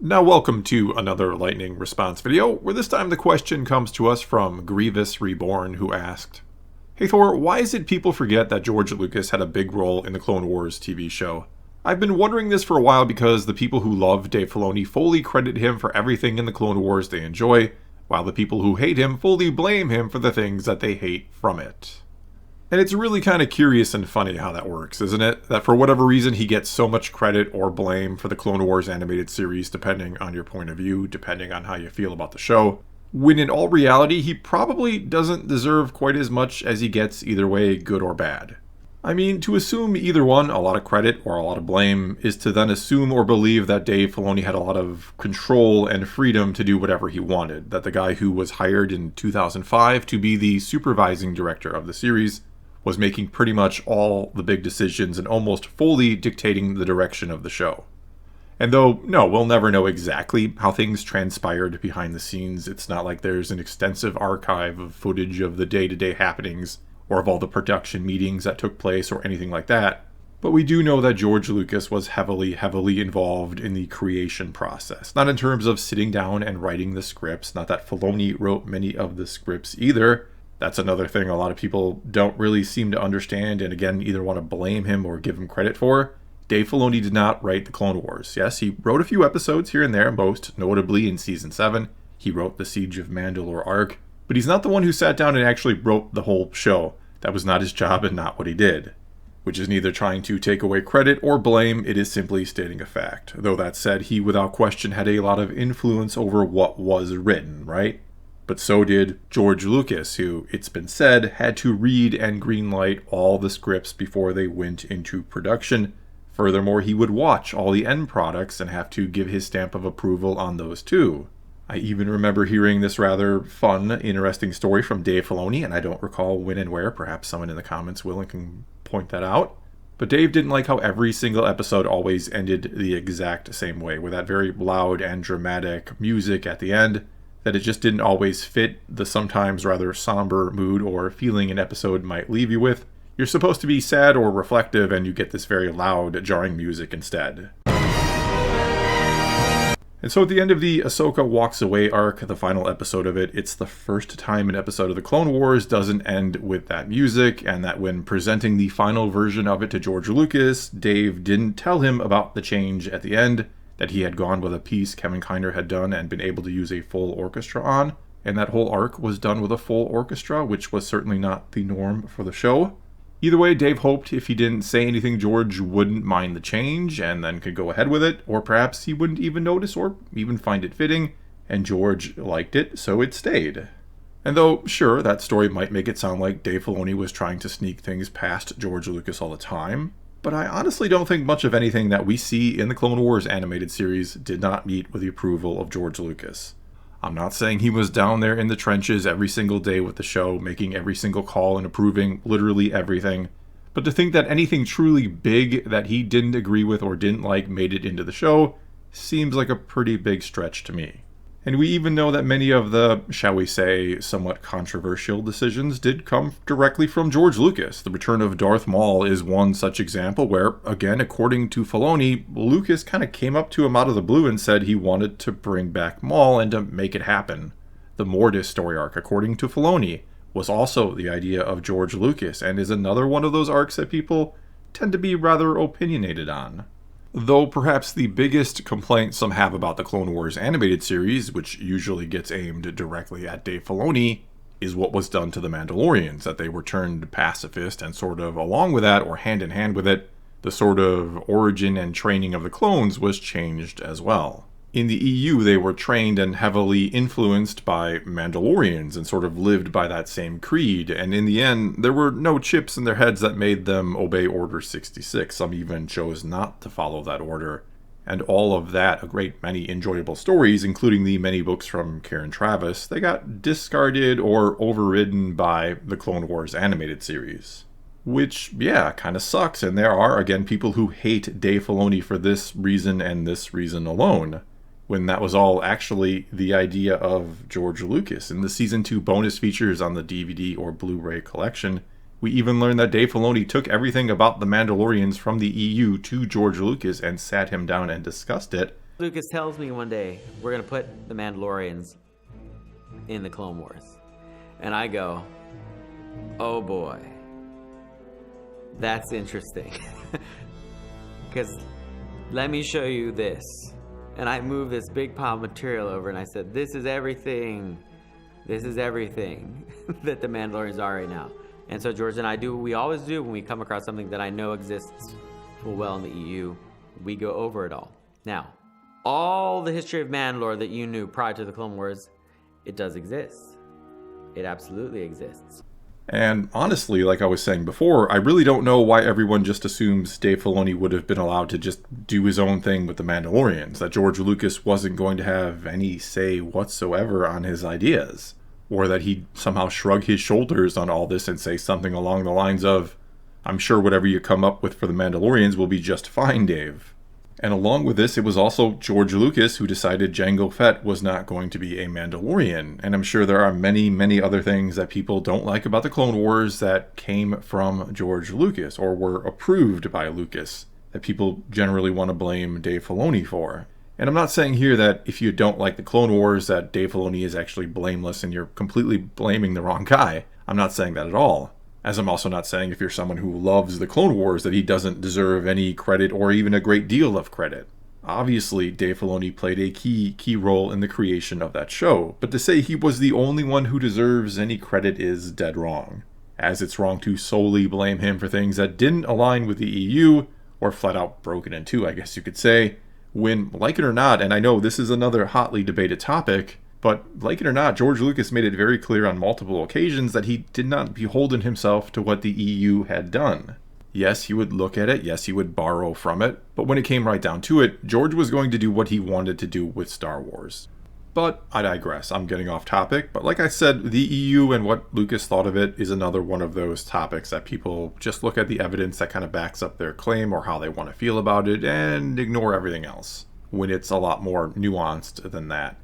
Now welcome to another lightning response video, where this time the question comes to us from Grievous Reborn, who asked, "Hey Thor, why is it people forget that George Lucas had a big role in the Clone Wars TV show? I've been wondering this for a while because the people who love Dave Filoni fully credit him for everything in the Clone Wars they enjoy, while the people who hate him fully blame him for the things that they hate from it." And it's really kind of curious and funny how that works, isn't it? That for whatever reason he gets so much credit or blame for the Clone Wars animated series, depending on your point of view, depending on how you feel about the show, when in all reality he probably doesn't deserve quite as much as he gets either way, good or bad. I mean, to assume either one, a lot of credit or a lot of blame, is to then assume or believe that Dave Filoni had a lot of control and freedom to do whatever he wanted, that the guy who was hired in 2005 to be the supervising director of the series was making pretty much all the big decisions and almost fully dictating the direction of the show. And though, no, we'll never know exactly how things transpired behind the scenes, it's not like there's an extensive archive of footage of the day-to-day happenings or of all the production meetings that took place or anything like that, but we do know that George Lucas was heavily involved in the creation process. Not in terms of sitting down and writing the scripts, not that Filoni wrote many of the scripts either. That's another thing a lot of people don't really seem to understand, and again, either want to blame him or give him credit for. Dave Filoni did not write the Clone Wars. Yes, he wrote a few episodes here and there, most notably in Season 7. He wrote the Siege of Mandalore arc, but he's not the one who sat down and actually wrote the whole show. That was not his job and not what he did. Which is neither trying to take away credit or blame, it is simply stating a fact. Though that said, he without question had a lot of influence over what was written, right? But so did George Lucas, who, it's been said, had to read and greenlight all the scripts before they went into production. Furthermore, he would watch all the end products and have to give his stamp of approval on those too. I even remember hearing this rather fun, interesting story from Dave Filoni, and I don't recall when and where. Perhaps someone in the comments will and can point that out. But Dave didn't like how every single episode always ended the exact same way, with that very loud and dramatic music at the end, that it just didn't always fit the sometimes rather somber mood or feeling an episode might leave you with. You're supposed to be sad or reflective, and you get this very loud, jarring music instead. And so at the end of the Ahsoka Walks Away arc, the final episode of it, it's the first time an episode of the Clone Wars doesn't end with that music, and that when presenting the final version of it to George Lucas, Dave didn't tell him about the change at the end, that he had gone with a piece Kevin Kiner had done and been able to use a full orchestra on, and that whole arc was done with a full orchestra, which was certainly not the norm for the show. Either way, Dave hoped if he didn't say anything, George wouldn't mind the change and then could go ahead with it, or perhaps he wouldn't even notice or even find it fitting, and George liked it, so it stayed. And though, sure, that story might make it sound like Dave Filoni was trying to sneak things past George Lucas all the time, but I honestly don't think much of anything that we see in the Clone Wars animated series did not meet with the approval of George Lucas. I'm not saying he was down there in the trenches every single day with the show, making every single call and approving literally everything, but to think that anything truly big that he didn't agree with or didn't like made it into the show seems like a pretty big stretch to me. And we even know that many of the, shall we say, somewhat controversial decisions did come directly from George Lucas. The return of Darth Maul is one such example where, again, according to Filoni, Lucas kind of came up to him out of the blue and said he wanted to bring back Maul and to make it happen. The Mortis story arc, according to Filoni, was also the idea of George Lucas and is another one of those arcs that people tend to be rather opinionated on. Though perhaps the biggest complaint some have about the Clone Wars animated series, which usually gets aimed directly at Dave Filoni, is what was done to the Mandalorians, that they were turned pacifist, and sort of along with that, or hand in hand with it, the sort of origin and training of the clones was changed as well. In the EU, they were trained and heavily influenced by Mandalorians and sort of lived by that same creed, and in the end, there were no chips in their heads that made them obey Order 66. Some even chose not to follow that order. And all of that, a great many enjoyable stories, including the many books from Karen Traviss, they got discarded or overridden by the Clone Wars animated series. Which, yeah, kind of sucks, and there are, again, people who hate Dave Filoni for this reason and this reason alone, when that was all actually the idea of George Lucas. In the Season 2 bonus features on the DVD or Blu-ray collection, we even learned that Dave Filoni took everything about the Mandalorians from the EU to George Lucas and sat him down and discussed it, Lucas tells me one day, we're going to put the Mandalorians in the Clone Wars. And I go, oh boy, that's interesting. Because let me show you this. And I moved this big pile of material over and I said, this is everything. This is everything that the Mandalorians are right now. And so George and I do what we always do when we come across something that I know exists full well in the EU. We go over it all. Now, all the history of Mandalore that you knew prior to the Clone Wars, it does exist. It absolutely exists. And honestly, like I was saying before, I really don't know why everyone just assumes Dave Filoni would have been allowed to just do his own thing with the Mandalorians, that George Lucas wasn't going to have any say whatsoever on his ideas, or that he'd somehow shrug his shoulders on all this and say something along the lines of, I'm sure whatever you come up with for the Mandalorians will be just fine, Dave. And along with this, it was also George Lucas who decided Jango Fett was not going to be a Mandalorian. And I'm sure there are many, many other things that people don't like about the Clone Wars that came from George Lucas or were approved by Lucas that people generally want to blame Dave Filoni for. And I'm not saying here that if you don't like the Clone Wars that Dave Filoni is actually blameless and you're completely blaming the wrong guy. I'm not saying that at all. As I'm also not saying if you're someone who loves the Clone Wars that he doesn't deserve any credit or even a great deal of credit. Obviously, Dave Filoni played a key role in the creation of that show, but to say he was the only one who deserves any credit is dead wrong, as it's wrong to solely blame him for things that didn't align with the EU, or flat out broken in two, I guess you could say, when, like it or not, and I know this is another hotly debated topic, but like it or not, George Lucas made it very clear on multiple occasions that he did not beholden himself to what the EU had done. Yes, he would look at it, yes, he would borrow from it, but when it came right down to it, George was going to do what he wanted to do with Star Wars. But I digress, I'm getting off topic, but like I said, the EU and what Lucas thought of it is another one of those topics that people just look at the evidence that kind of backs up their claim or how they want to feel about it and ignore everything else, when it's a lot more nuanced than that.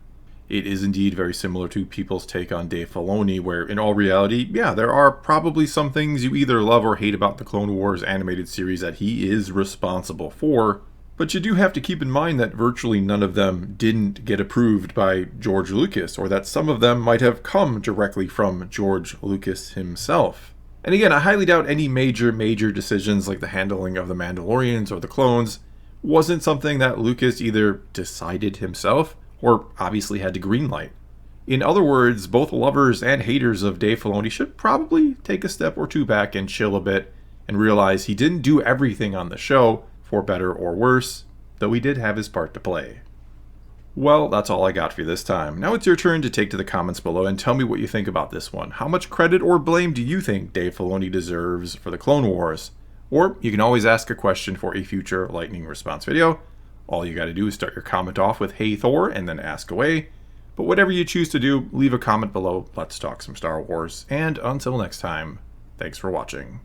It is indeed very similar to people's take on Dave Filoni, where in all reality, yeah, there are probably some things you either love or hate about the Clone Wars animated series that he is responsible for, but you do have to keep in mind that virtually none of them didn't get approved by George Lucas, or that some of them might have come directly from George Lucas himself. And again, I highly doubt any major decisions like the handling of the Mandalorians or the clones wasn't something that Lucas either decided himself or obviously had to greenlight. In other words, both lovers and haters of Dave Filoni should probably take a step or two back and chill a bit and realize he didn't do everything on the show, for better or worse, though he did have his part to play. Well, that's all I got for you this time. Now it's your turn to take to the comments below and tell me what you think about this one. How much credit or blame do you think Dave Filoni deserves for the Clone Wars? Or you can always ask a question for a future lightning response video. All you gotta do is start your comment off with "Hey Thor" and then ask away. But whatever you choose to do, leave a comment below. Let's talk some Star Wars. And until next time, thanks for watching.